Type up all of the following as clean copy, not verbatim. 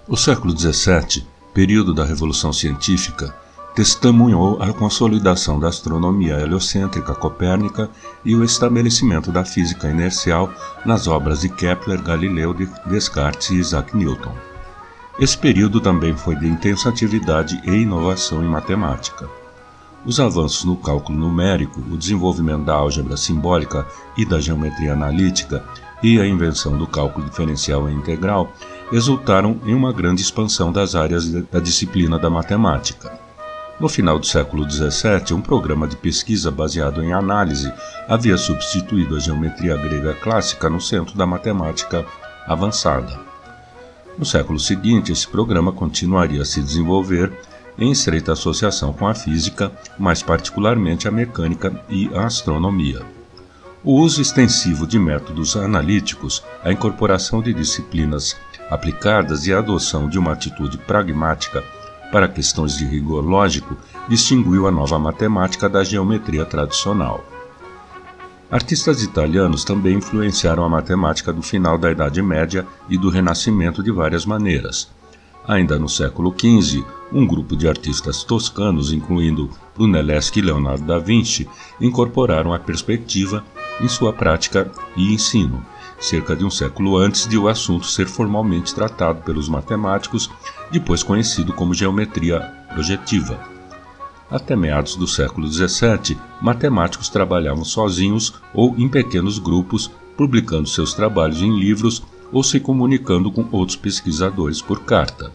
O século XVII, período da Revolução Científica, testemunhou a consolidação da astronomia heliocêntrica copérnica e o estabelecimento da física inercial nas obras de Kepler, Galileu, Descartes e Isaac Newton. Esse período também foi de intensa atividade e inovação em matemática. Os avanços no cálculo numérico, o desenvolvimento da álgebra simbólica e da geometria analítica e a invenção do cálculo diferencial e integral resultaram em uma grande expansão das áreas da disciplina da matemática. No final do século XVII, um programa de pesquisa baseado em análise havia substituído a geometria grega clássica no centro da matemática avançada. No século seguinte, esse programa continuaria a se desenvolver em estreita associação com a física, mais particularmente a mecânica e a astronomia. O uso extensivo de métodos analíticos, a incorporação de disciplinas aplicadas e a adoção de uma atitude pragmática para questões de rigor lógico distinguiu a nova matemática da geometria tradicional. Artistas italianos também influenciaram a matemática do final da Idade Média e do Renascimento de várias maneiras. Ainda no século XV, um grupo de artistas toscanos, incluindo Brunelleschi e Leonardo da Vinci, incorporaram a perspectiva em sua prática e ensino, cerca de um século antes de o assunto ser formalmente tratado pelos matemáticos, depois conhecido como geometria projetiva. Até meados do século XVII, matemáticos trabalhavam sozinhos ou em pequenos grupos, publicando seus trabalhos em livros ou se comunicando com outros pesquisadores por carta.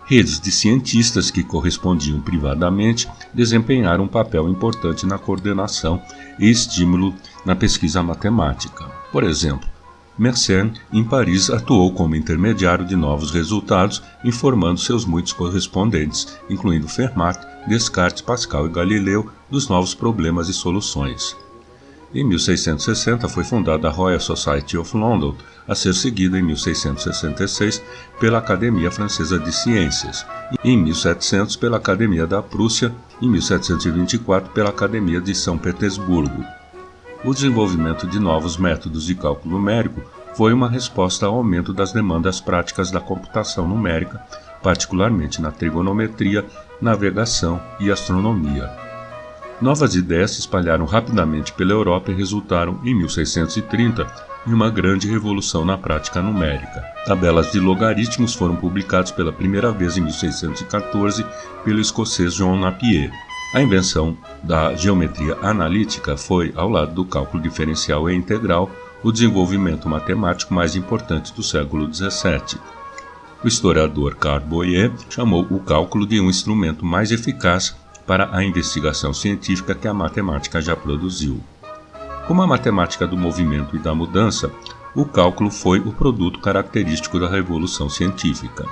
Redes de cientistas que correspondiam privadamente desempenharam um papel importante na coordenação e estímulo na pesquisa matemática. Por exemplo, Mersenne, em Paris, atuou como intermediário de novos resultados, informando seus muitos correspondentes, incluindo Fermat, Descartes, Pascal e Galileu, dos novos problemas e soluções. Em 1660 foi fundada a Royal Society of London, a ser seguida em 1666 pela Academia Francesa de Ciências, e em 1700 pela Academia da Prússia, e em 1724 pela Academia de São Petersburgo. O desenvolvimento de novos métodos de cálculo numérico foi uma resposta ao aumento das demandas práticas da computação numérica, particularmente na trigonometria, navegação e astronomia. Novas ideias se espalharam rapidamente pela Europa e resultaram, em 1630, em uma grande revolução na prática numérica. Tabelas de logaritmos foram publicadas pela primeira vez em 1614 pelo escocês John Napier. A invenção da geometria analítica foi, ao lado do cálculo diferencial e integral, o desenvolvimento matemático mais importante do século XVII. O historiador Carl Boyer chamou o cálculo de um instrumento mais eficaz para a investigação científica que a matemática já produziu. Como a matemática do movimento e da mudança, o cálculo foi o produto característico da Revolução Científica.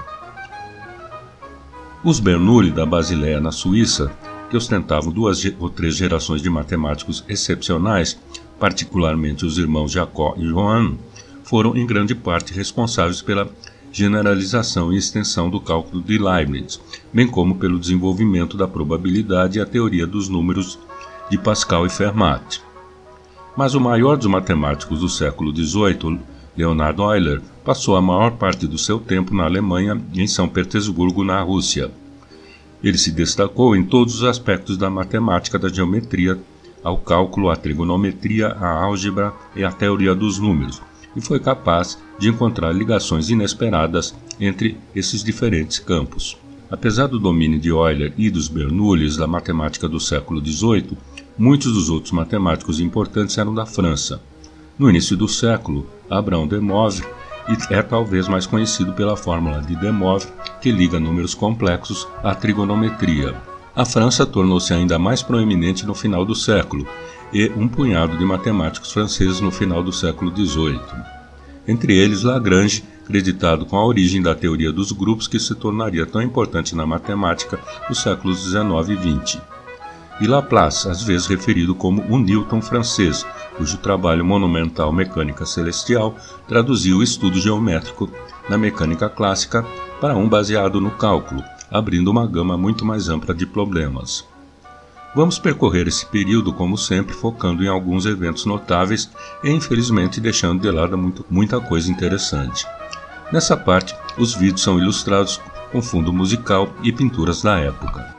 Os Bernoulli da Basileia, na Suíça, que ostentavam 2 ou 3 gerações de matemáticos excepcionais, particularmente os irmãos Jacob e Johann, foram em grande parte responsáveis pela generalização e extensão do cálculo de Leibniz, bem como pelo desenvolvimento da probabilidade e a teoria dos números de Pascal e Fermat. Mas o maior dos matemáticos do século XVIII, Leonhard Euler, passou a maior parte do seu tempo na Alemanha e em São Petersburgo, na Rússia. Ele se destacou em todos os aspectos da matemática, da geometria, ao cálculo, à trigonometria, à álgebra e à teoria dos números, e foi capaz de encontrar ligações inesperadas entre esses diferentes campos. Apesar do domínio de Euler e dos Bernoulli da matemática do século XVIII, muitos dos outros matemáticos importantes eram da França. No início do século, Abraham de Moivre é talvez mais conhecido pela fórmula de De Moivre, que liga números complexos à trigonometria. A França tornou-se ainda mais proeminente no final do século, e um punhado de matemáticos franceses no final do século XVIII. Entre eles, Lagrange, creditado com a origem da teoria dos grupos que se tornaria tão importante na matemática nos séculos XIX e XX. E Laplace, às vezes referido como o Newton francês, cujo trabalho monumental Mecânica Celestial traduziu o estudo geométrico na mecânica clássica para um baseado no cálculo, abrindo uma gama muito mais ampla de problemas. Vamos percorrer esse período, como sempre, focando em alguns eventos notáveis e, infelizmente, deixando de lado muita coisa interessante. Nessa parte, os vídeos são ilustrados com fundo musical e pinturas da época.